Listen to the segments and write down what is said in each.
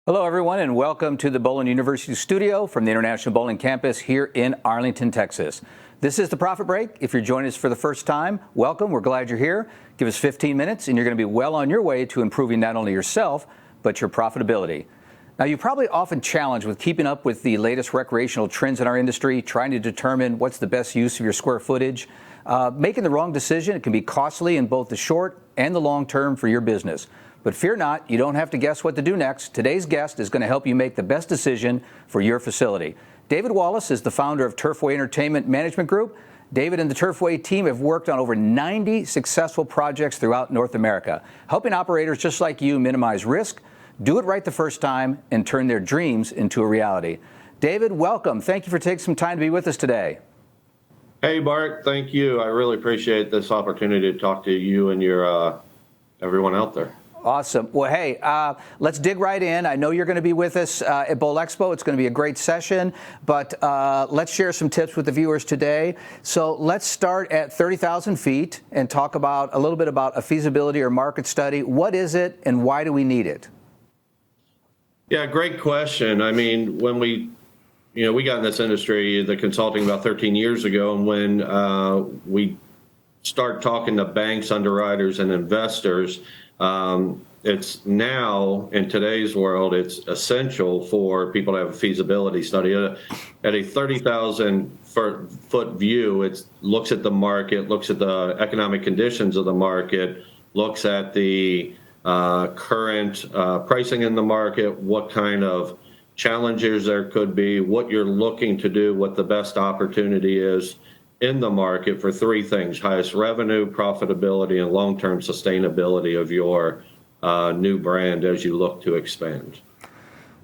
Hello, everyone, and welcome to the Bowling University studio from the International Bowling Campus here in Arlington, Texas. This is the Profit Break. If you're joining us for the first time, welcome. We're glad you're here. Give us 15 minutes, and you're going to be well on your way to improving not only yourself, but your profitability. Now, you're probably often challenged with keeping up with the latest recreational trends in our industry, trying to determine what's the best use of your square footage. Making the wrong decision, it can be costly in both the short and the long term for your business. But fear not, you don't have to guess what to do next. Today's guest is going to help you make the best decision for your facility. David Wallace is the founder of Turfway Entertainment Management Group. David and the Turfway team have worked on over 90 successful projects throughout North America, helping operators just like you minimize risk, do it right the first time, and turn their dreams into a reality. David, welcome. Thank you for taking some time to be with us today. Hey, Bart. Thank you. I really appreciate this opportunity to talk to you and your everyone out there. Awesome. Well, hey, let's dig right in. I know you're going to be with us at Bowl Expo. It's going to be a great session, but let's share some tips with the viewers today. So let's start at 30,000 feet and talk about a little bit about a feasibility or market study. What is it and why do we need it? Yeah, great question. I mean, when we got in this industry, the consulting, about 13 years ago, and when we start talking to banks, underwriters, and investors, it's now, in today's world, it's essential for people to have a feasibility study. At a 30,000 foot view, it looks at the market, looks at the economic conditions of the market, looks at the current pricing in the market, what kind of challenges there could be, what you're looking to do, what the best opportunity is in the market for three things: highest revenue, profitability, and long-term sustainability of your new brand as you look to expand.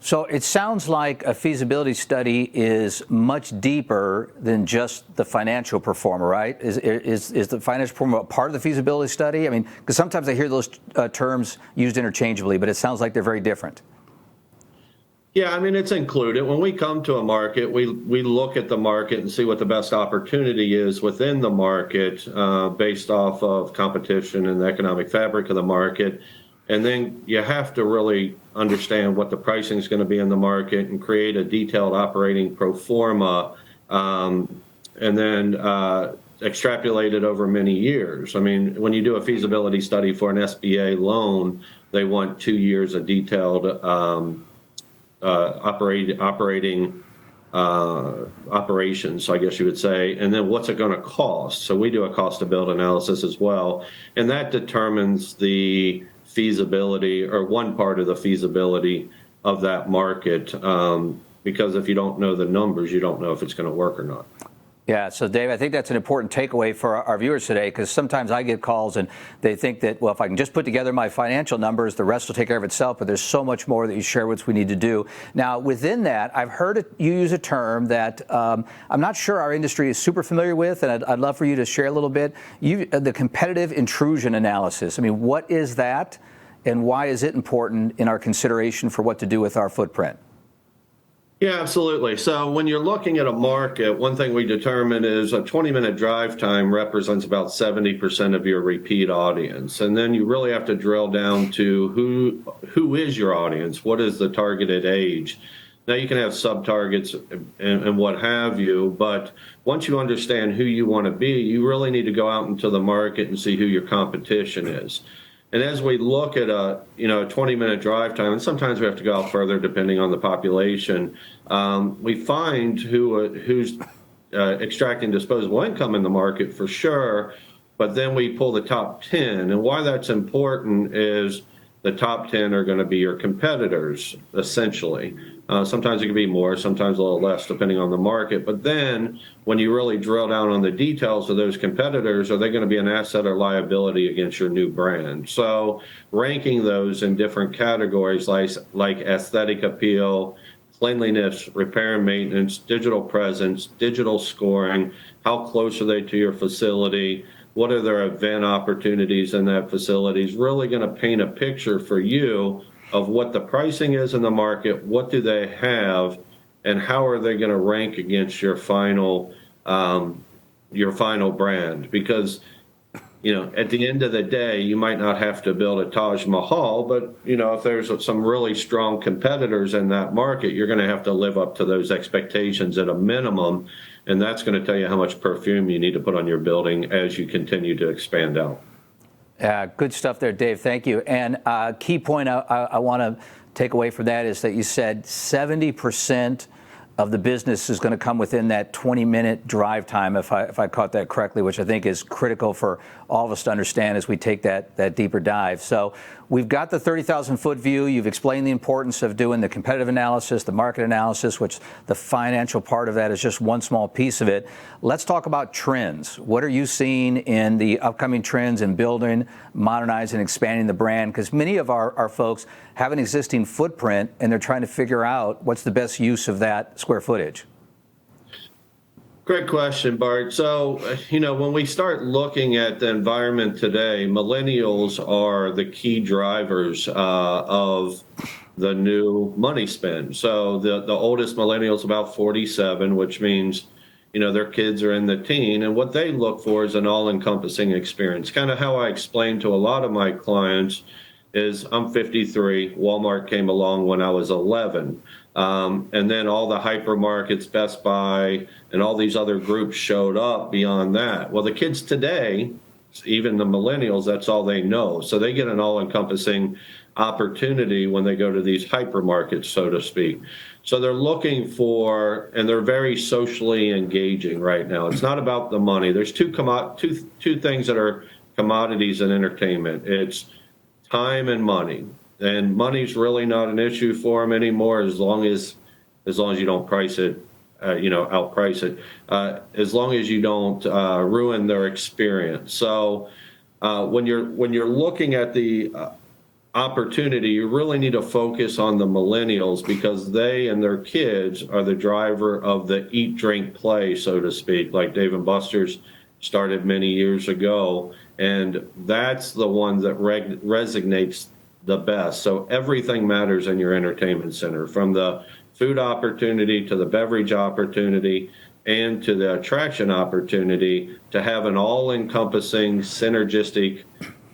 So it sounds like a feasibility study is much deeper than just the financial performer, right? Is the financial performer a part of the feasibility study? I mean, because sometimes I hear those terms used interchangeably, but it sounds like they're very different. Yeah, I mean, it's included. When we come to a market, we look at the market and see what the best opportunity is within the market based off of competition and the economic fabric of the market. And then you have to really understand what the pricing is going to be in the market and create a detailed operating pro forma and then extrapolate it over many years. I mean, when you do a feasibility study for an SBA loan, they want 2 years of detailed operations, I guess you would say, and then what's it going to cost? So we do a cost to build analysis as well, and that determines the feasibility, or one part of the feasibility of that market, because if you don't know the numbers, you don't know if it's going to work or not. Yeah, so Dave, I think that's an important takeaway for our viewers today, because sometimes I get calls and they think that, well, if I can just put together my financial numbers, the rest will take care of itself, but there's so much more that you share which we need to do. Now, within that, I've heard you use a term that I'm not sure our industry is super familiar with, and I'd love for you to share a little bit. The competitive intrusion analysis. I mean, what is that, and why is it important in our consideration for what to do with our footprint? Yeah, absolutely. So when you're looking at a market, one thing we determine is a 20-minute drive time represents about 70% of your repeat audience. And then you really have to drill down to who is your audience? What is the targeted age? Now, you can have sub-targets and what have you, but once you understand who you want to be, you really need to go out into the market and see who your competition is. And as we look at a 20-minute drive time, and sometimes we have to go out further depending on the population, we find who's extracting disposable income in the market for sure, but then we pull the top 10. And why that's important is the top 10 are going to be your competitors, essentially. Sometimes it can be more, sometimes a little less, depending on the market. But then when you really drill down on the details of those competitors, are they going to be an asset or liability against your new brand? So ranking those in different categories like aesthetic appeal, cleanliness, repair and maintenance, digital presence, digital scoring, how close are they to your facility, what are their event opportunities in that facility, is really going to paint a picture for you of what the pricing is in the market, what do they have, and how are they going to rank against your final brand. Because at the end of the day, you might not have to build a Taj Mahal, but, if there's some really strong competitors in that market, you're going to have to live up to those expectations at a minimum. And that's going to tell you how much perfume you need to put on your building as you continue to expand out. Good stuff there, Dave. Thank you. And key point I want to take away from that is that you said 70% of the business is going to come within that 20-minute drive time, if I caught that correctly, which I think is critical for all of us to understand as we take that deeper dive. So we've got the 30,000-foot view. You've explained the importance of doing the competitive analysis, the market analysis, which the financial part of that is just one small piece of it. Let's talk about trends. What are you seeing in the upcoming trends in building, modernizing, expanding the brand? Because many of our folks have an existing footprint, and they're trying to figure out what's the best use of that square footage. Great question, Bart. So, when we start looking at the environment today, millennials are the key drivers of the new money spend. So the oldest millennial is about 47, which means, their kids are in the teen. And what they look for is an all-encompassing experience. Kind of how I explain to a lot of my clients is I'm 53. Walmart came along when I was 11. And then all the hypermarkets, Best Buy, and all these other groups showed up beyond that. Well, the kids today, even the millennials, that's all they know. So they get an all-encompassing opportunity when they go to these hypermarkets, so to speak. So they're looking for, and they're very socially engaging right now. It's not about the money. There's two things that are commodities in entertainment. It's time and money. And money's really not an issue for them anymore, as long as you don't price it, outprice it, as long as you don't ruin their experience. So when you're looking at the opportunity, you really need to focus on the millennials, because they and their kids are the driver of the eat, drink, play, so to speak, like Dave & Buster's started many years ago. And that's the one that resonates the best. So everything matters in your entertainment center, from the food opportunity to the beverage opportunity and to the attraction opportunity, to have an all-encompassing synergistic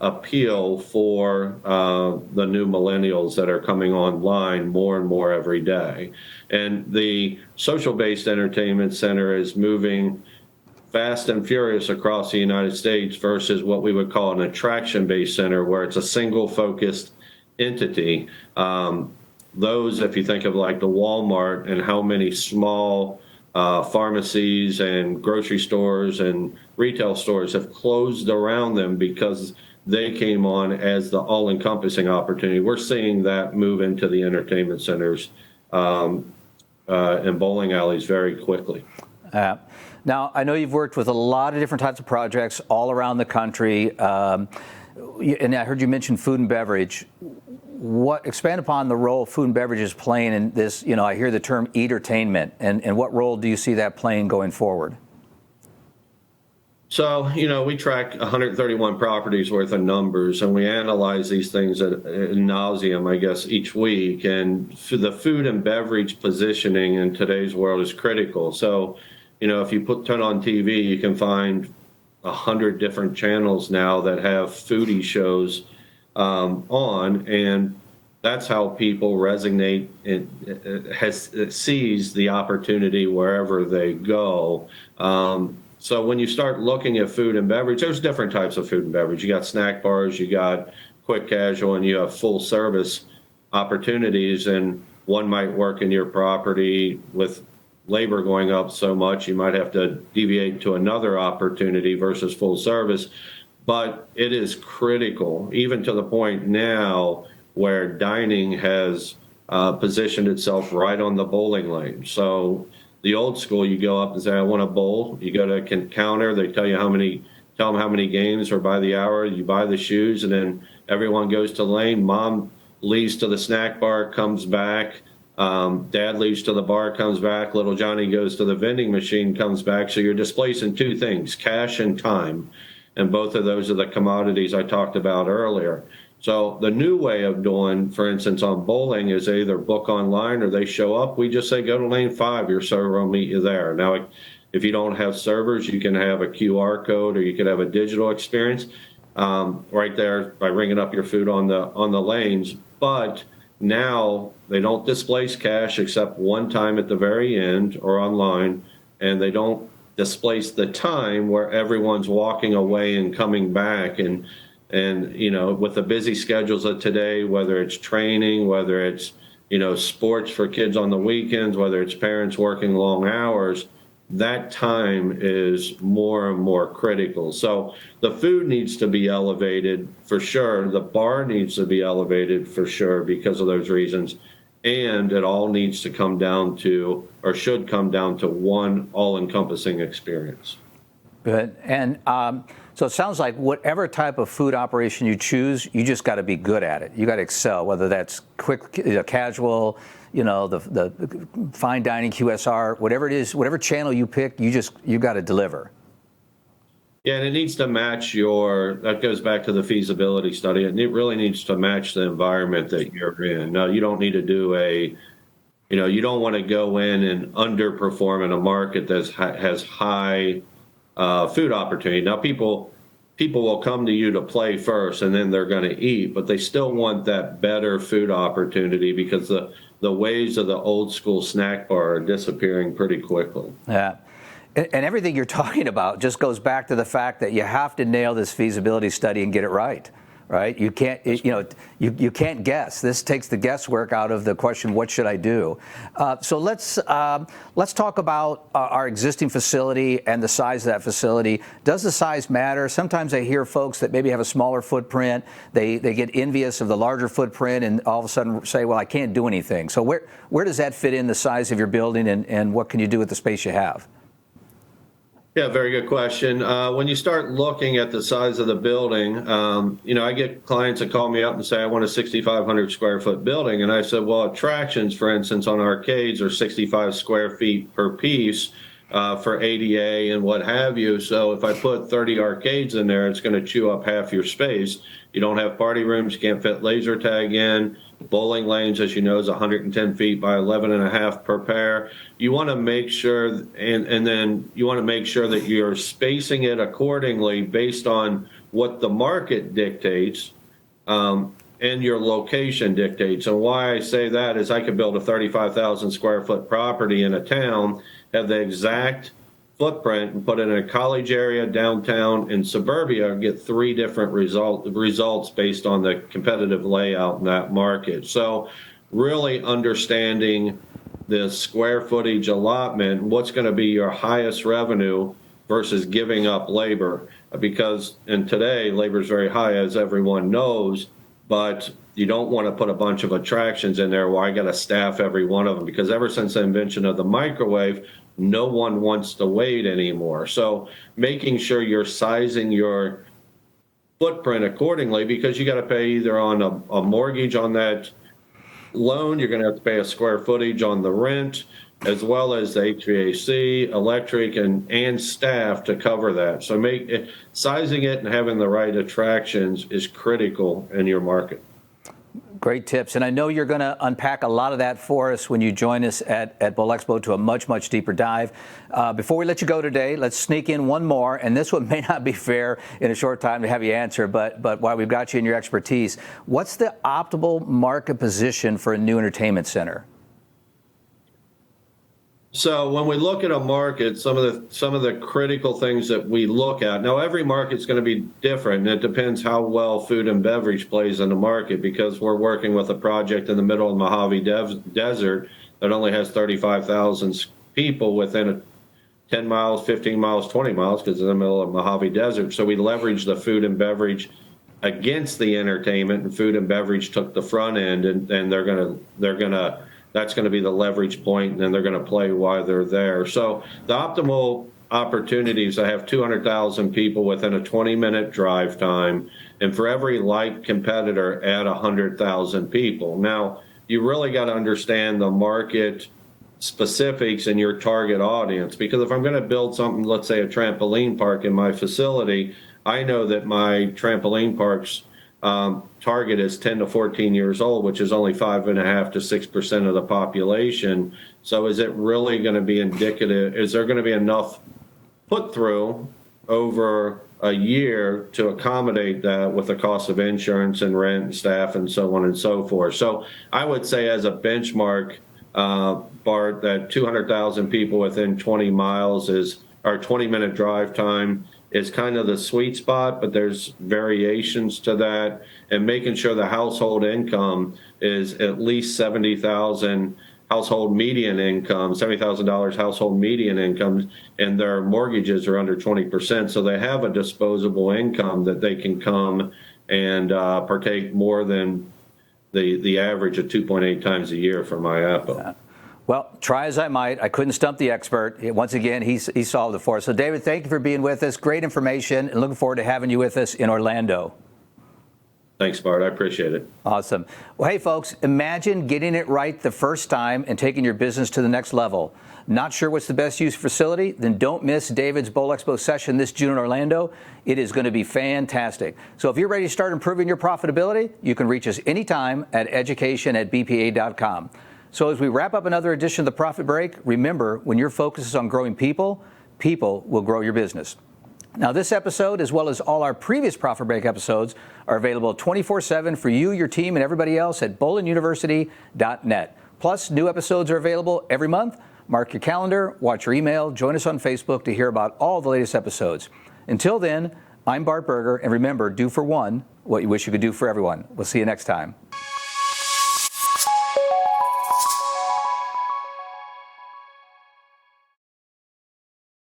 appeal for the new millennials that are coming online more and more every day. And the social-based entertainment center is moving fast and furious across the United States versus what we would call an attraction-based center, where it's a single-focused entity. Those, if you think of like the Walmart and how many small pharmacies and grocery stores and retail stores have closed around them because they came on as the all-encompassing opportunity. We're seeing that move into the entertainment centers and bowling alleys very quickly. Now, I know you've worked with a lot of different types of projects all around the country, and I heard you mention food and beverage. Expand upon the role food and beverage is playing in this. I hear the term eatertainment, and what role do you see that playing going forward? So, we track 131 properties worth of numbers, and we analyze these things ad nauseum, I guess, each week. And the food and beverage positioning in today's world is critical. So, if you turn on TV, you can find 100 different channels now that have foodie shows on, and that's how people resonate and seize the opportunity wherever they go. So when you start looking at food and beverage, there's different types of food and beverage. You got snack bars, you got quick casual, and you have full service opportunities. And one might work in your property with labor going up so much, you might have to deviate to another opportunity versus full service. But it is critical, even to the point now where dining has positioned itself right on the bowling lane. So the old school, you go up and say, I want a bowl. You go to a counter, they tell them how many games, or by the hour, you buy the shoes, and then everyone goes to the lane. Mom leaves to the snack bar, comes back. Dad leaves to the bar, comes back. Little Johnny goes to the vending machine, comes back. So you're displacing two things, cash and time. And both of those are the commodities I talked about earlier. So the new way of doing, for instance, on bowling is either book online or they show up. We just say, go to lane 5, your server will meet you there. Now, if you don't have servers, you can have a QR code or you can have a digital experience. right there by ringing up your food on the lanes. But now they don't displace cash except one time at the very end or online, and they don't displace the time where everyone's walking away and coming back. And with the busy schedules of today, whether it's training, whether it's sports for kids on the weekends, whether it's parents working long hours, that time is more and more critical. So the food needs to be elevated for sure. The bar needs to be elevated for sure because of those reasons. And it all needs to come down to, or should come down to, one all-encompassing experience. Good. And so it sounds like whatever type of food operation you choose, you just got to be good at it. You got to excel, whether that's quick, casual, the fine dining, QSR, whatever it is, whatever channel you pick, you got to deliver. Yeah, and it needs to match that goes back to the feasibility study. It really needs to match the environment that you're in. Now, you don't need to do you don't want to go in and underperform in a market that has high food opportunity. Now, people will come to you to play first, and then they're going to eat, but they still want that better food opportunity because the ways of the old school snack bar are disappearing pretty quickly. Yeah. And everything you're talking about just goes back to the fact that you have to nail this feasibility study and get it right. Right? You can't, you can't guess. This takes the guesswork out of the question, what should I do? So let's talk about our existing facility and the size of that facility. Does the size matter? Sometimes I hear folks that maybe have a smaller footprint. They get envious of the larger footprint and all of a sudden say, well, I can't do anything. So where does that fit in the size of your building, and what can you do with the space you have? Yeah, very good question. When you start looking at the size of the building, I get clients that call me up and say, I want a 6,500 square foot building. And I said, well, attractions, for instance, on arcades are 65 square feet per piece for ADA and what have you. So if I put 30 arcades in there, it's going to chew up half your space. You don't have party rooms, you can't fit laser tag in. Bowling lanes, as you know, is 110 feet by 11.5 per pair. You want to make sure, and then you want to make sure that you're spacing it accordingly based on what the market dictates and your location dictates. And why I say that is I could build a 35,000 square foot property in a town, have the exact footprint, and put it in a college area, downtown, and suburbia, and get three different results based on the competitive layout in that market. So really understanding the square footage allotment, what's going to be your highest revenue versus giving up labor. Because today, labor is very high, as everyone knows, but you don't want to put a bunch of attractions in there where I got to staff every one of them, because ever since the invention of the microwave, no one wants to wait anymore. So making sure you're sizing your footprint accordingly, because you got to pay either on a mortgage on that loan, you're going to have to pay a square footage on the rent, as well as the HVAC, electric, and staff to cover that. So sizing it and having the right attractions is critical in your market. Great tips. And I know you're going to unpack a lot of that for us when you join us at Bowl Expo to a much, much deeper dive. Before we let you go today, let's sneak in one more. And this one may not be fair in a short time to have you answer, but while we've got you in your expertise, what's the optimal market position for a new entertainment center? So when we look at a market, some of the critical things that we look at, now every market's going to be different, and it depends how well food and beverage plays in the market, because we're working with a project in the middle of the Mojave Desert that only has 35,000 people within 10 miles, 15 miles, 20 miles, because it's in the middle of Mojave Desert. So we leverage the food and beverage against the entertainment, and food and beverage took the front end, and that's going to be the leverage point, and then they're going to play while they're there. So the optimal opportunities, I have 200,000 people within a 20-minute drive time, and for every like competitor, add 100,000 people. Now, you really got to understand the market specifics and your target audience, because if I'm going to build something, let's say a trampoline park in my facility, I know that my trampoline park's target is 10 to 14 years old, which is only 5.5% to 6% of the population. So is it really going to be indicative? Is there going to be enough put through over a year to accommodate that with the cost of insurance and rent and staff and so on and so forth. So I would say as a benchmark, Bart, that 200,000 people within 20 miles is our 20-minute drive time is kind of the sweet spot, but there's variations to that, and making sure the household income is at least 70,000 household median income, $70,000 household median income, and their mortgages are under 20%. So they have a disposable income that they can come and partake more than the average of 2.8 times a year for MyAppo. Well, try as I might, I couldn't stump the expert. Once again, he solved it for us. So, David, thank you for being with us. Great information, and looking forward to having you with us in Orlando. Thanks, Bart. I appreciate it. Awesome. Well, hey, folks, imagine getting it right the first time and taking your business to the next level. Not sure what's the best use facility? Then don't miss David's Bowl Expo session this June in Orlando. It is going to be fantastic. So if you're ready to start improving your profitability, you can reach us anytime at education@bpa.com. So as we wrap up another edition of the Profit Break, remember, when your focus is on growing people, people will grow your business. Now, this episode, as well as all our previous Profit Break episodes, are available 24/7 for you, your team, and everybody else at bowlinuniversity.net. Plus, new episodes are available every month. Mark your calendar, watch your email, join us on Facebook to hear about all the latest episodes. Until then, I'm Bart Berger, and remember, do for one what you wish you could do for everyone. We'll see you next time.